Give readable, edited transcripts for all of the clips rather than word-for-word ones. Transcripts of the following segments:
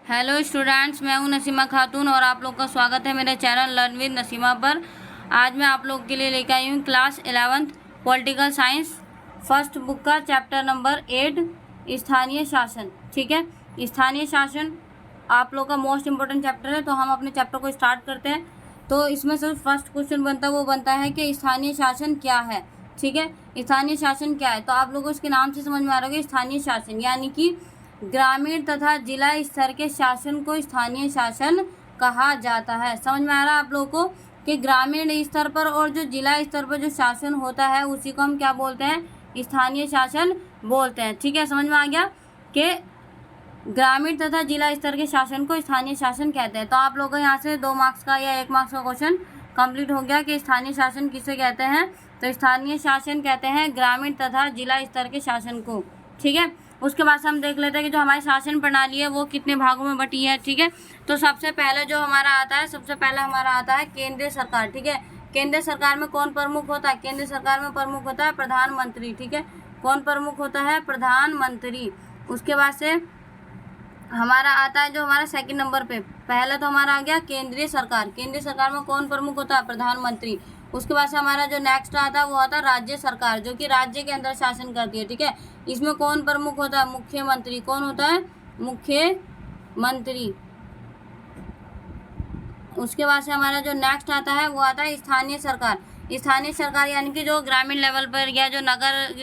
Hello students, मैं हूं नसीमा खातून और आप लोग का स्वागत है मेरे चैनल लर्न विद नसीमा पर। आज मैं आप लोग के लिए लेकर आई हूं class 11th political science first book का चैप्टर नंबर 8 स्थानीय शासन। ठीक है, स्थानीय शासन आप लोग का मोस्ट इम्पोर्टेंट चैप्टर है, तो हम अपने चैप्टर को स्टार्ट करते हैं। तो इसमें से फर्स्ट क्वेश्चन बनता है, वो बनता है कि स्थानीय शासन क्या है। ठीक है, स्थानीय शासन क्या है, तो आप लोगों को इसके नाम से समझ में आ रहा होगा। स्थानीय शासन यानी कि ग्रामीण तथा जिला स्तर के शासन को स्थानीय शासन कहा जाता है। समझ में आ रहा है आप लोगों को कि ग्रामीण स्तर पर और जो जिला स्तर पर जो शासन होता है उसी को हम क्या बोलते हैं, स्थानीय शासन बोलते हैं। ठीक है, समझ में आ गया कि ग्रामीण तथा जिला स्तर के शासन को स्थानीय शासन कहते हैं। तो आप लोगों को यहाँ से 2 मार्क्स का या 1 मार्क्स का क्वेश्चन कंप्लीट हो गया कि स्थानीय शासन किसे कहते हैं। तो स्थानीय शासन कहते हैं ग्रामीण तथा जिला स्तर के शासन को। ठीक है, उसके बाद से हम देख लेते हैं कि जो हमारी शासन प्रणाली है वो कितने भागों में बटी है। ठीक है, तो सबसे पहले जो हमारा आता है, सबसे पहले हमारा आता है केंद्रीय सरकार। ठीक है, केंद्रीय सरकार में कौन प्रमुख होता है? केंद्रीय सरकार में प्रमुख होता है प्रधानमंत्री। ठीक है, कौन प्रमुख होता है? प्रधानमंत्री। उसके बाद से हमारा आता है जो हमारा सेकंड नंबर पे, पहले तो हमारा आ गया केंद्रीय सरकार। केंद्रीय सरकार में कौन प्रमुख होता है? प्रधानमंत्री। उसके बाद से हमारा जो नेक्स्ट आता है वो आता है राज्य सरकार, जो कि राज्य के अंदर शासन करती है। ठीक है, इसमें कौन प्रमुख होता है? मुख्यमंत्री। कौन होता है? मुख्यमंत्री। उसके बाद से हमारा जो नेक्स्ट आता है वो आता है स्थानीय सरकार। स्थानीय सरकार यानी कि जो ग्रामीण लेवल पर या जो नगर,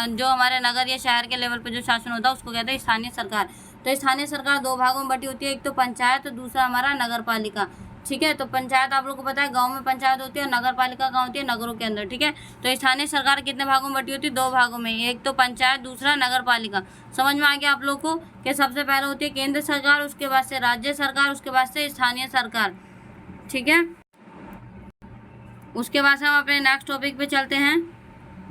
जो हमारे नगर या शहर के लेवल पर जो शासन होता है उसको कहते हैं स्थानीय सरकार। तो स्थानीय सरकार 2 भागों में बटी होती है, एक तो पंचायत, दूसरा हमारा नगर पालिका। ठीक है, तो पंचायत आप लोग को पता है गांव में पंचायत होती है, नगर पालिका कहाँ होती है? नगरों के अंदर। ठीक है, तो स्थानीय सरकार कितने भागों में बटी होती है? 2 भागों में, एक तो पंचायत, दूसरा नगर पालिका। समझ में आ गया आप लोग को कि सबसे पहले होती है केंद्र सरकार, उसके बाद से राज्य सरकार, उसके बाद से स्थानीय सरकार। ठीक है, उसके बाद से हम अपने नेक्स्ट टॉपिक पे चलते हैं,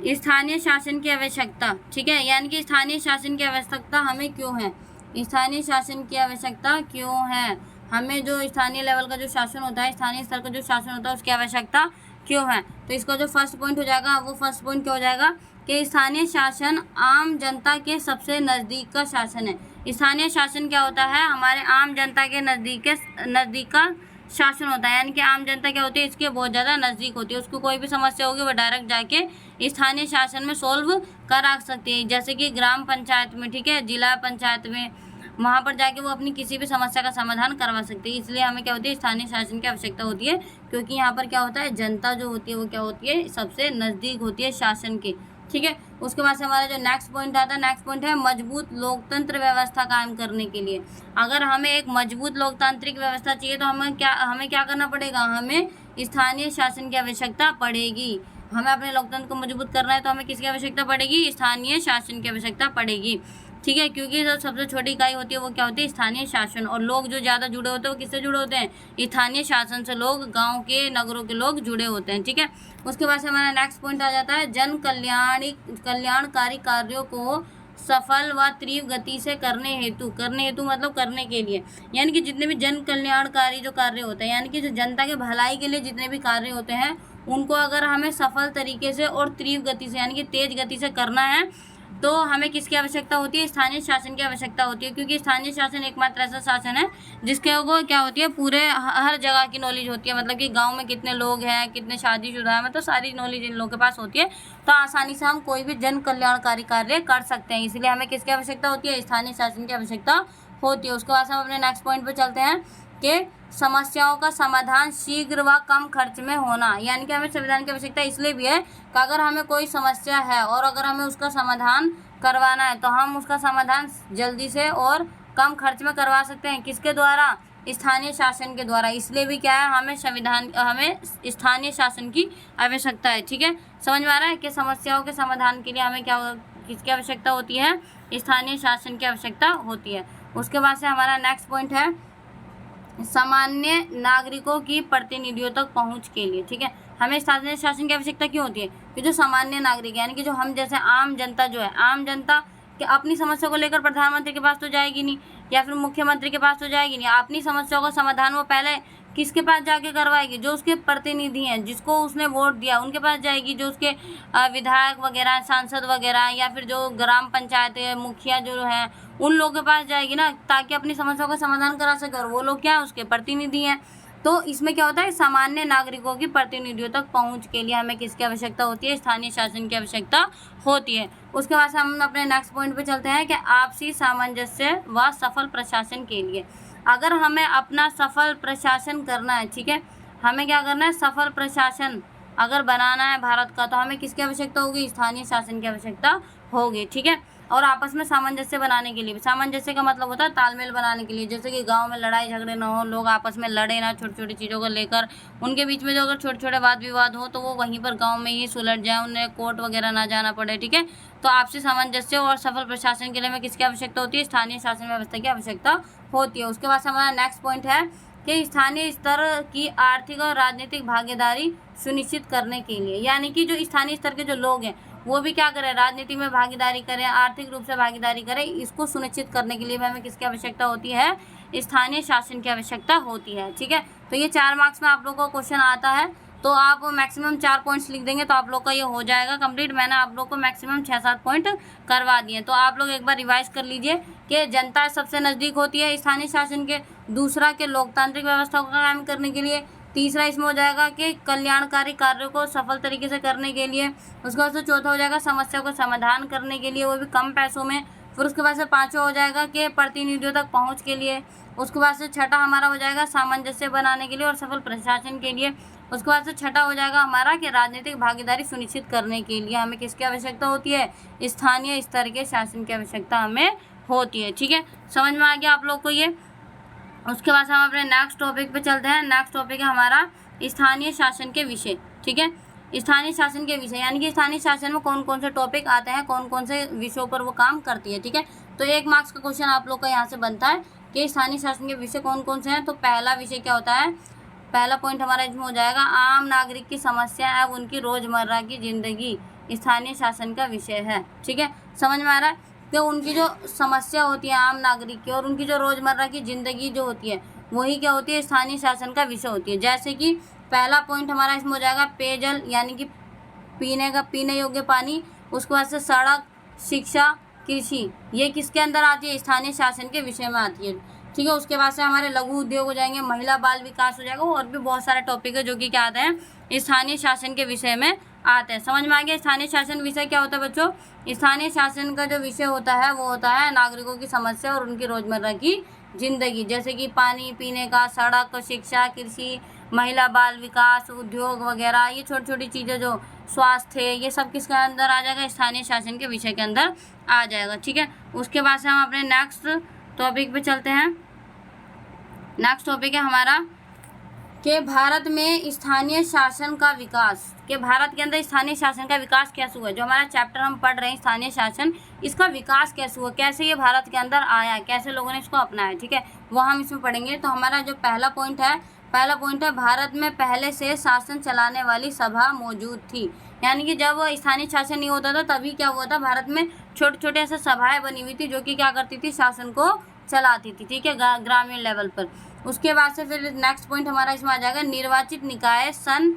स्थानीय शासन की आवश्यकता। ठीक है, यानी कि स्थानीय शासन की आवश्यकता हमें क्यों है? स्थानीय शासन की आवश्यकता क्यों है? हमें जो स्थानीय लेवल का जो शासन होता है, स्थानीय स्तर का जो शासन होता है उसकी आवश्यकता क्यों है? तो इसका जो फर्स्ट पॉइंट हो जाएगा वो फर्स्ट पॉइंट क्या हो जाएगा कि स्थानीय शासन आम जनता के सबसे नज़दीक का शासन है। स्थानीय शासन क्या होता है? हमारे आम जनता के नज़दीक का शासन होता है। यानी कि आम जनता क्या होती है, इसके बहुत ज़्यादा नज़दीक होती है। उसको कोई भी समस्या होगी वो डायरेक्ट जाके स्थानीय शासन में सोल्व करा सकती है, जैसे कि ग्राम पंचायत में। ठीक है, जिला पंचायत में, वहाँ पर जाके वो अपनी किसी भी समस्या का समाधान करवा सकती है। इसलिए हमें क्या होती है, स्थानीय शासन की आवश्यकता होती है, क्योंकि यहाँ पर क्या होता है, जनता जो होती है वो क्या होती है, सबसे नज़दीक होती है शासन के। ठीक है, उसके बाद से हमारा जो नेक्स्ट पॉइंट आता है, नेक्स्ट पॉइंट है मजबूत लोकतंत्र व्यवस्था कायम करने के लिए। अगर हमें एक मजबूत लोकतांत्रिक व्यवस्था चाहिए तो हमें क्या करना पड़ेगा? हमें स्थानीय शासन की आवश्यकता पड़ेगी। हमें अपने लोकतंत्र को मजबूत करना है तो हमें किसकी आवश्यकता पड़ेगी? स्थानीय शासन की आवश्यकता पड़ेगी। ठीक है, क्योंकि जो सबसे छोटी इकाई होती है वो क्या होती है? स्थानीय शासन। और लोग जो ज़्यादा जुड़े होते हैं वो किससे जुड़े होते हैं? स्थानीय शासन से। लोग गांव के, नगरों के लोग जुड़े होते हैं। ठीक है, उसके बाद से हमारा नेक्स्ट पॉइंट आ जाता है जन कल्याणकारी कार्यों को सफल व तीव्र गति से करने हेतु मतलब करने के लिए, यानी कि जितने भी जन कल्याणकारी जो कार्य होते हैं, यानी कि जो जनता के भलाई के लिए जितने भी कार्य होते हैं उनको अगर हमें सफल तरीके से और तीव्र गति से यानी कि तेज गति से करना है तो हमें किसकी आवश्यकता होती है? स्थानीय शासन की आवश्यकता होती है। क्योंकि स्थानीय शासन एकमात्र ऐसा शासन है जिसके वो क्या होती है, पूरे हर जगह की नॉलेज होती है। मतलब कि गांव में कितने लोग हैं, कितने शादीशुदा हैं, मतलब सारी नॉलेज इन लोगों के पास होती है, तो आसानी से हम कोई भी जन कल्याणकारी कार्य कर सकते हैं। इसलिए हमें किसकी आवश्यकता होती है? स्थानीय शासन की आवश्यकता होती है। उसके बाद हम अपने नेक्स्ट पॉइंट पर चलते हैं कि समस्याओं का समाधान शीघ्र व कम खर्च में होना। यानी कि हमें संविधान की आवश्यकता इसलिए भी है कि अगर हमें कोई समस्या है और अगर हमें उसका समाधान करवाना है तो हम उसका समाधान जल्दी से और कम खर्च में करवा सकते हैं। किसके द्वारा? स्थानीय शासन के द्वारा। इसलिए भी क्या है, हमें स्थानीय शासन की आवश्यकता है। ठीक है, समझ में आ रहा है कि समस्याओं के समाधान के लिए हमें किसकी आवश्यकता होती है? स्थानीय शासन की आवश्यकता होती है। उसके बाद से हमारा नेक्स्ट पॉइंट है सामान्य नागरिकों की प्रतिनिधियों तक पहुंच के लिए। ठीक है, हमें स्थानीय शासन की आवश्यकता क्यों होती है? कि जो सामान्य नागरिक यानी कि जो हम जैसे आम जनता जो है, आम जनता कि अपनी समस्या को लेकर प्रधानमंत्री के पास तो जाएगी नहीं, या फिर मुख्यमंत्री के पास तो जाएगी नहीं। अपनी समस्याओं का समाधान वो पहले किसके पास जाके करवाएगी? जो उसके प्रतिनिधि हैं, जिसको उसने वोट दिया, उनके पास जाएगी। जो उसके विधायक वगैरह, सांसद वगैरह, या फिर जो ग्राम पंचायत मुखिया जो है, उन लोगों के पास जाएगी ना, ताकि अपनी समस्याओं का समाधान करा सके। और वो लोग क्या है? उसके प्रतिनिधि हैं। तो इसमें क्या होता है? सामान्य नागरिकों की प्रतिनिधियों तक पहुंच के लिए हमें किसकी आवश्यकता होती है? स्थानीय शासन की आवश्यकता होती है। उसके बाद हम अपने नेक्स्ट पॉइंट पे चलते हैं कि आपसी सामंजस्य व सफल प्रशासन के लिए। अगर हमें अपना सफल प्रशासन करना है, ठीक है, हमें क्या करना है? सफल प्रशासन अगर बनाना है भारत का, तो हमें किसकी आवश्यकता होगी? स्थानीय शासन की आवश्यकता होगी, ठीक है। और आपस में सामंजस्य बनाने के लिए, सामंजस्य का मतलब होता है तालमेल बनाने के लिए। जैसे कि गांव में लड़ाई झगड़े ना हो, लोग आपस में लड़े ना छोटी छोटी चीज़ों को लेकर, उनके बीच में जो अगर छोटे छोटे वाद विवाद हो तो वो वहीं पर गांव में ही सुलझ जाए, उन्हें कोर्ट वगैरह ना जाना पड़े, ठीक है। तो आपसी सामंजस्य और सफल प्रशासन के लिए हमें किसकी आवश्यकता होती है? स्थानीय शासन व्यवस्था की आवश्यकता होती है। उसके बाद हमारा नेक्स्ट पॉइंट है कि स्थानीय स्तर की आर्थिक और राजनीतिक भागीदारी सुनिश्चित करने के लिए, यानी कि जो स्थानीय स्तर के जो लोग हैं वो भी क्या करें? राजनीति में भागीदारी करें, आर्थिक रूप से भागीदारी करें। इसको सुनिश्चित करने के लिए भी हमें किसकी आवश्यकता होती है? स्थानीय शासन की आवश्यकता होती है, ठीक है। तो ये 4 मार्क्स में आप लोग को क्वेश्चन आता है, तो आप मैक्सिमम 4 पॉइंट्स लिख देंगे तो आप लोग का ये हो जाएगा कंप्लीट। मैंने आप लोग को मैक्सिमम 6-7 पॉइंट करवा दिए। तो आप लोग एक बार रिवाइज कर लीजिए कि जनता सबसे नज़दीक होती है स्थानीय शासन के, दूसरा के लोकतांत्रिक व्यवस्था को कायम करने के लिए, तीसरा इसमें हो जाएगा कि कल्याणकारी कार्यों को सफल तरीके से करने के लिए, उसके बाद से चौथा हो जाएगा समस्या को समाधान करने के लिए, वो भी कम पैसों में। फिर उसके बाद से पाँचवा हो जाएगा कि प्रतिनिधियों तक पहुंच के लिए। उसके बाद से छठा हमारा हो जाएगा सामंजस्य बनाने के लिए और सफल प्रशासन के लिए। उसके बाद से छठा हो जाएगा हमारा कि राजनीतिक भागीदारी सुनिश्चित करने के लिए हमें किसकी आवश्यकता होती है? स्थानीय स्तर के शासन की आवश्यकता हमें होती है, ठीक है। समझ में आ गया आप लोग को ये? उसके बाद हम अपने नेक्स्ट टॉपिक पे चलते हैं। नेक्स्ट टॉपिक है हमारा स्थानीय शासन के विषय, ठीक है। स्थानीय शासन के विषय यानी कि स्थानीय शासन में कौन कौन से टॉपिक आते हैं, कौन कौन से विषयों पर वो काम करती है, ठीक है। तो 1 मार्क्स का क्वेश्चन आप लोग का यहाँ से बनता है कि स्थानीय शासन के विषय कौन कौन से हैं। तो पहला विषय क्या होता है? पहला पॉइंट हमारा इसमें हो जाएगा आम नागरिक की समस्या एवं उनकी रोजमर्रा की जिंदगी स्थानीय शासन का विषय है, ठीक है। समझ में आ रहा है कि उनकी जो समस्या होती है आम नागरिक की और उनकी जो रोजमर्रा की जिंदगी जो होती है वही क्या होती है? स्थानीय शासन का विषय होती है। जैसे कि पहला पॉइंट हमारा इसमें हो जाएगा पेयजल यानी कि पीने योग्य पानी। उसके बाद से सड़क, शिक्षा, कृषि, ये किसके अंदर आती है? स्थानीय शासन के विषय में आती है, ठीक है। उसके बाद से हमारे लघु उद्योग हो जाएंगे, महिला बाल विकास हो जाएगा, और भी बहुत सारे टॉपिक है जो कि क्या आते हैं? स्थानीय शासन के विषय में आते हैं। समझ में आ गया? स्थानीय शासन विषय क्या होता है बच्चों? स्थानीय शासन का जो विषय होता है वो होता है नागरिकों की समस्या और उनकी रोजमर्रा की जिंदगी, जैसे कि पानी पीने का, सड़क, शिक्षा, कृषि, महिला बाल विकास, उद्योग वगैरह, ये छोटी छोटी चीज़ें जो स्वास्थ्य, ये सब किसके अंदर आ जाएगा? स्थानीय शासन के विषय के अंदर आ जाएगा, ठीक है। उसके बाद से हम अपने नेक्स्ट टॉपिक पे चलते हैं। नेक्स्ट टॉपिक है हमारा कि भारत में स्थानीय शासन का विकास, कि भारत के अंदर स्थानीय शासन का विकास कैसे हुआ। जो हमारा चैप्टर हम पढ़ रहे हैं स्थानीय शासन, इसका विकास कैसे हुआ, कैसे ये भारत के अंदर आया, कैसे लोगों ने इसको अपनाया, ठीक है, वो हम इसमें पढ़ेंगे। तो हमारा जो पहला पॉइंट है भारत में पहले से शासन चलाने वाली सभा मौजूद थी। यानी कि जब स्थानीय शासन नहीं होता था तभी क्या हुआ था? भारत में छोटे छोटे ऐसे सभाएं बनी हुई थी जो कि क्या करती थी? शासन को चलाती थी, ठीक है, ग्रामीण लेवल पर। उसके बाद से फिर नेक्स्ट पॉइंट हमारा इसमें आ जाएगा निर्वाचित निकाय सन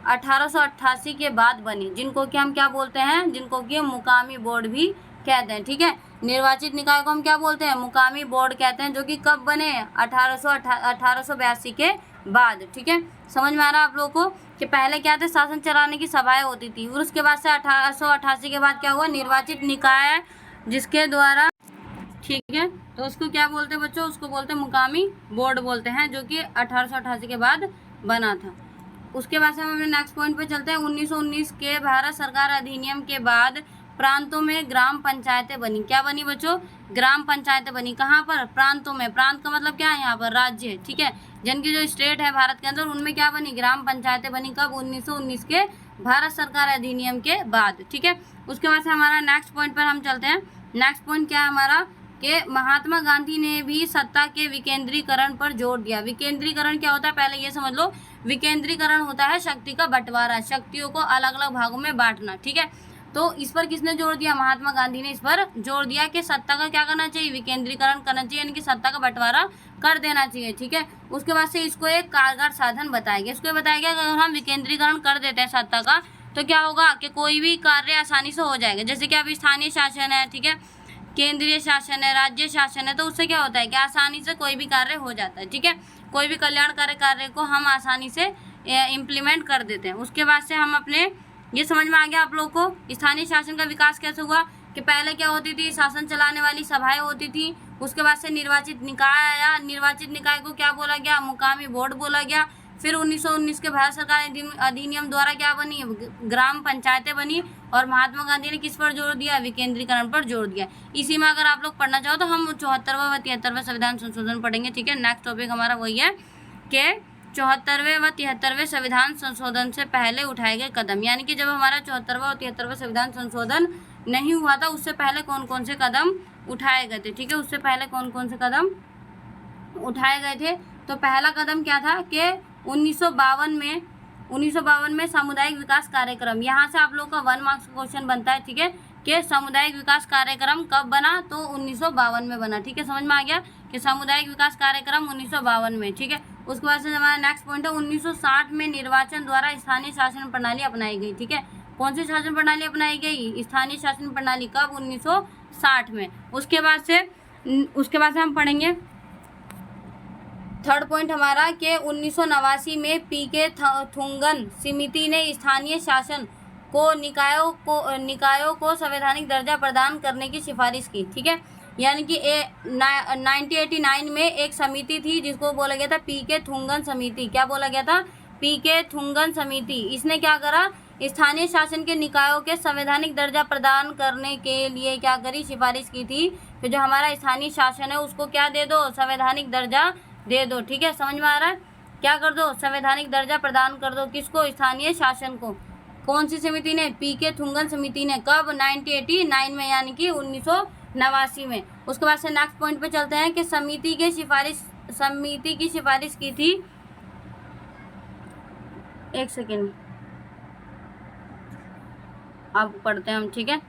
1888 के बाद बनी, जिनको कि हम क्या बोलते हैं? जिनको कि मुकामी बोर्ड भी कहते हैं, ठीक है। निर्वाचित निकाय को हम क्या बोलते हैं? मुकामी बोर्ड कहते हैं, जो कि कब बने? 1882 के बाद, ठीक है। समझ में आ रहा है आप लोगों को कि पहले क्या थे? शासन चलाने की सभाएं होती थी, और उसके बाद से 1888 के बाद क्या हुआ? निर्वाचित निकाय, जिसके द्वारा, ठीक है, तो उसको क्या बोलते हैं बच्चों? उसको बोलते हैं मुकामी बोर्ड बोलते हैं, जो कि 1888 के बाद बना था। उसके बाद से हम अपने नेक्स्ट पॉइंट पे चलते हैं। 1919 के भारत सरकार अधिनियम के बाद प्रांतों में ग्राम पंचायतें बनी। क्या बनी बच्चों? ग्राम पंचायतें बनी। कहाँ पर? प्रांतों में। प्रांत का मतलब क्या है? यहाँ पर राज्य, ठीक है। जिनकी जो स्टेट है भारत के अंदर उनमें क्या बनी? ग्राम पंचायतें बनी। कब? 1919 के भारत सरकार अधिनियम के बाद, ठीक है। उसके बाद से हमारा नेक्स्ट पॉइंट पर हम चलते हैं। नेक्स्ट पॉइंट क्या है हमारा कि महात्मा गांधी ने भी सत्ता के विकेंद्रीकरण पर जोर दिया। विकेंद्रीकरण क्या होता है? पहले ये समझ लो। विकेंद्रीकरण होता है शक्ति का बंटवारा, शक्तियों को अलग अलग भागों में बांटना, ठीक है। तो इस पर किसने जोर दिया? महात्मा गांधी ने इस पर जोर दिया कि सत्ता का क्या करना चाहिए? विकेंद्रीकरण करना चाहिए, यानी कि सत्ता का बंटवारा कर देना चाहिए। ठीक है, उसके बाद से इसको एक कारगर साधन बताया गया। इसको बताया गया कि अगर हम विकेंद्रीकरण कर देते हैं सत्ता का तो क्या होगा कि कोई भी कार्य आसानी से हो जाएगा। जैसे कि अभी स्थानीय शासन है, ठीक है, केंद्रीय शासन है, राज्य शासन है, तो उससे क्या होता है कि आसानी से कोई भी कार्य हो जाता है। ठीक है, कोई भी कल्याणकारी कार्य को हम आसानी से इम्प्लीमेंट कर देते हैं। उसके बाद से हम अपने ये समझ में आ गया आप लोग को स्थानीय शासन का विकास कैसे हुआ कि पहले क्या होती थी? शासन चलाने वाली सभाएं होती थी। उसके बाद से निर्वाचित निकाय आया, निर्वाचित निकाय को क्या बोला गया? मुकामी बोर्ड बोला गया। फिर 1919 के भारत सरकार अधिनियम द्वारा क्या बनी? ग्राम पंचायतें बनी। और महात्मा गांधी ने किस पर जोर दिया? विकेंद्रीकरण पर जोर दिया। इसी में अगर आप लोग पढ़ना चाहो तो हम 74वां व 73वां संविधान संशोधन पढ़ेंगे। ठीक है, नेक्स्ट टॉपिक हमारा वही है कि 74वें व 73वें संविधान संशोधन से पहले उठाए गए कदम, यानी कि जब हमारा 74वां और 73वां संविधान संशोधन नहीं हुआ था उससे पहले कौन कौन से कदम उठाए गए थे। ठीक है, उससे पहले कौन कौन से कदम उठाए गए थे? तो पहला कदम क्या था कि 1952 में सामुदायिक विकास कार्यक्रम, यहाँ से आप लोग का 1 मार्क्स का क्वेश्चन बनता है। ठीक है, कि सामुदायिक विकास कार्यक्रम कब बना? तो 1952 में बना। ठीक है, समझ में आ गया कि सामुदायिक विकास कार्यक्रम 1952 में। ठीक है, उसके बाद से हमारा नेक्स्ट पॉइंट है 1960 में निर्वाचन द्वारा स्थानीय शासन प्रणाली अपनाई गई। ठीक है, कौन सी शासन प्रणाली अपनाई गई? स्थानीय शासन प्रणाली। कब? 1960 में। उसके बाद से हम पढ़ेंगे थर्ड पॉइंट हमारा कि 1989 में पीके थुंगन समिति ने स्थानीय शासन को निकायों को संवैधानिक दर्जा प्रदान करने की सिफारिश की। ठीक है, यानी कि 1989 में एक समिति थी जिसको बोला गया था पीके थुंगन समिति। क्या बोला गया था? पीके थुंगन समिति। इसने क्या करा? स्थानीय शासन के निकायों के संवैधानिक दर्जा प्रदान करने के लिए क्या करी? सिफारिश की थी कि जो हमारा स्थानीय शासन है उसको क्या दे दो? संवैधानिक दर्जा दे दो। ठीक है, समझ में आ रहा है? क्या कर दो? संवैधानिक दर्जा प्रदान कर दो। किसको? स्थानीय शासन को। कौन सी समिति ने? पीके थुंगन समिति ने। कब? 1989 में, यानी कि 1989 में। उसके बाद से नेक्स्ट पॉइंट पे चलते हैं कि समिति की सिफारिश की थी। एक सेकेंड, अब पढ़ते हैं हम। ठीक है,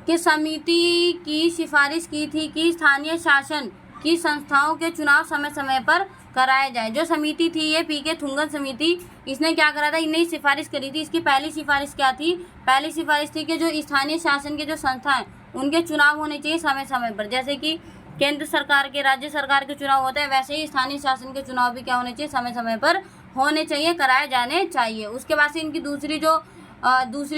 कि समिति की सिफारिश की थी कि स्थानीय शासन की संस्थाओं के चुनाव समय समय पर कराए जाए। जो समिति थी ये पीके थुंगन समिति, इसने क्या करा था? इन्हें सिफारिश करी थी। इसकी पहली सिफारिश क्या थी? पहली सिफारिश थी कि जो स्थानीय शासन के जो संस्था हैं उनके चुनाव होने चाहिए समय समय पर। जैसे कि केंद्र सरकार के, राज्य सरकार के चुनाव होते हैं, वैसे ही स्थानीय शासन के चुनाव भी क्या होने चाहिए? समय समय पर होने चाहिए, कराए जाने चाहिए। उसके बाद से इनकी दूसरी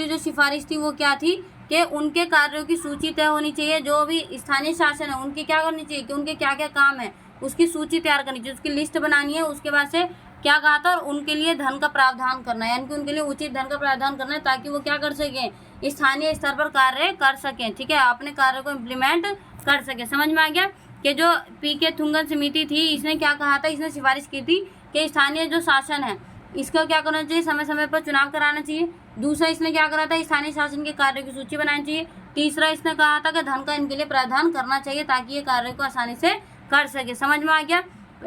जो सिफारिश थी वो क्या थी कि उनके कार्यों की सूची तय होनी चाहिए। जो भी स्थानीय शासन है उनकी क्या करनी चाहिए कि उनके क्या क्या काम है उसकी सूची तैयार करनी चाहिए, उसकी लिस्ट बनानी है। उसके बाद से क्या कहा था? और उनके लिए धन का प्रावधान करना है, यानी कि उनके लिए उचित धन का प्रावधान करना है ताकि वो क्या कर सकें? स्थानीय स्तर पर कार्य कर सकें। ठीक है, अपने कार्य को इम्प्लीमेंट कर सकें। समझ में आ गया कि जो पीके थुंगन समिति थी इसने क्या कहा था? इसने सिफारिश की थी कि स्थानीय जो शासन है इसका क्या करना चाहिए? समय समय पर चुनाव कराना चाहिए। दूसरा इसने क्या करा था? स्थानीय शासन के कार्य की सूची बनानी चाहिए। तीसरा इसने कहा था कि धन का इनके लिए प्रावधान करना चाहिए ताकि ये कार्य को आसानी से कर सके। समझ में आ गया?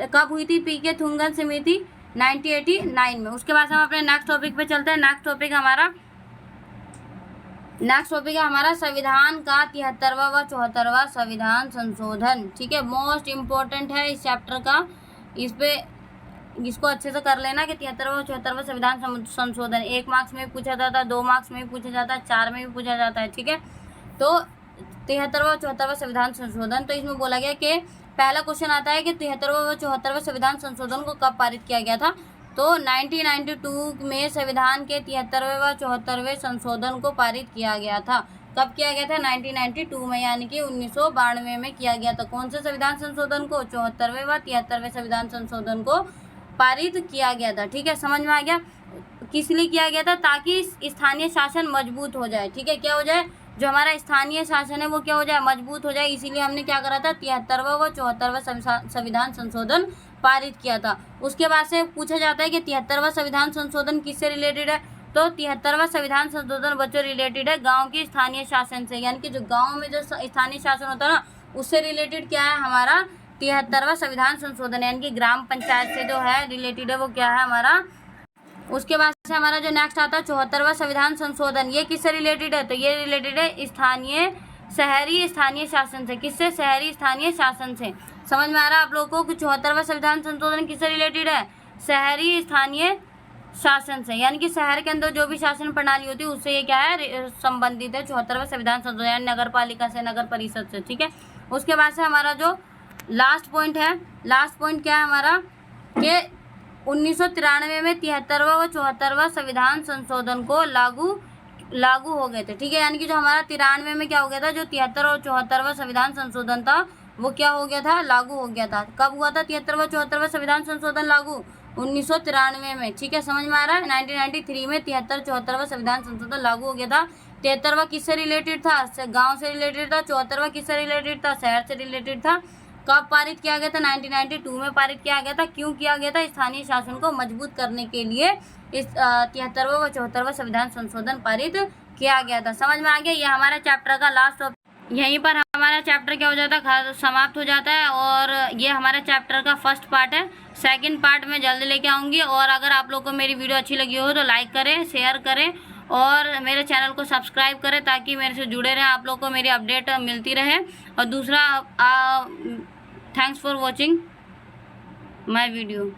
कब हुई थी पीके थुंगन समिति? 1989 में। उसके बाद हम अपने नेक्स्ट टॉपिक पे चलते हैं। नेक्स्ट टॉपिक है हमारा संविधान का 73वां व 74वां संविधान संशोधन। ठीक है, मोस्ट इम्पोर्टेंट है इस चैप्टर का। इसको अच्छे से कर लेना कि 73वां और 74वां संविधान संशोधन 1 मार्क्स में भी पूछा जाता है, 2 मार्क्स में भी पूछा जाता है, 4 में भी पूछा जाता है। ठीक है, तो 73वां और 74वां संविधान संशोधन, तो इसमें बोला गया कि पहला क्वेश्चन आता है कि 73वां व 74वां संविधान संशोधन को कब पारित किया गया था? तो 1992 में संविधान के 73वें व 74वें संशोधन को पारित किया गया था। कब किया गया था? 1992 में, यानी कि 1992 में किया गया था। कौन से संविधान संशोधन को? 74वें व 73वें संविधान संशोधन को पारित किया गया था। ठीक है, समझ में आ गया? किस लिए किया गया था? ताकि स्थानीय शासन मजबूत हो जाए। ठीक है, क्या हो जाए? जो हमारा स्थानीय शासन है वो क्या हो जाए? मजबूत हो जाए। इसीलिए हमने क्या करा था? 73वां व 74वां संविधान संशोधन पारित किया था। उसके बाद से पूछा जाता है कि 73वां संविधान संशोधन किससे रिलेटेड है? तो 73वां संविधान संशोधन बच्चों रिलेटेड है गाँव की स्थानीय शासन से, यानी कि जो गाँव में जो स्थानीय शासन होता है ना उससे रिलेटेड क्या है हमारा? 73वां संविधान संशोधन, यानी कि ग्राम पंचायत से जो है रिलेटेड है वो क्या है? हमारा उसके बाद से हमारा जो नेक्स्ट आता है 74वां संविधान संशोधन, ये किससे रिलेटेड है? तो ये रिलेटेड है शहरी स्थानीय शासन से। किससे? शहरी स्थानीय शासन से। समझ में आ रहा है आप लोगों को कि 74वां संविधान संशोधन किससे रिलेटेड है? शहरी स्थानीय शासन से, यानी कि शहर के अंदर जो भी शासन प्रणाली होती है उससे ये क्या है, संबंधित है 74वां संविधान संशोधन, यानी नगर पालिका से, नगर परिषद से। ठीक है। उसके बाद से हमारा जो लास्ट पॉइंट है, लास्ट पॉइंट क्या है हमारा कि 1993 में 73वां व 74वां संविधान संशोधन को लागू हो गए थे। ठीक है। यानी कि जो हमारा 93 में क्या हो गया था, जो 73 और 74वां संविधान संशोधन था वो क्या हो गया था, लागू हो गया था। कब हुआ था 73वां 74वां संविधान संशोधन लागू? 1993 में। ठीक है, समझ में आ रहा है। 1993 में 73 74वां संविधान संशोधन लागू हो गया था। 73वां किससे रिलेटेड था? गांव से रिलेटेड था। 74वां किससे रिलेटेड था? शहर से रिलेटेड था। कब पारित किया गया था? 1992 में पारित किया गया था। क्यों किया गया था? स्थानीय शासन को मजबूत करने के लिए इस 73वां व 74वां संविधान संशोधन पारित किया गया था। समझ में आ गया। ये हमारा चैप्टर का लास्ट, यहीं पर हमारा चैप्टर क्या हो जाता है, समाप्त हो जाता है। और ये हमारे चैप्टर का फर्स्ट पार्ट है। सेकंड पार्ट में जल्द लेके आऊँगी। और अगर आप लोग को मेरी वीडियो अच्छी लगी हो तो लाइक करें, शेयर करें और मेरे चैनल को सब्सक्राइब करें ताकि मेरे से जुड़े रहें, आप लोग को मेरी अपडेट मिलती रहे। और दूसरा, thanks for watching my video.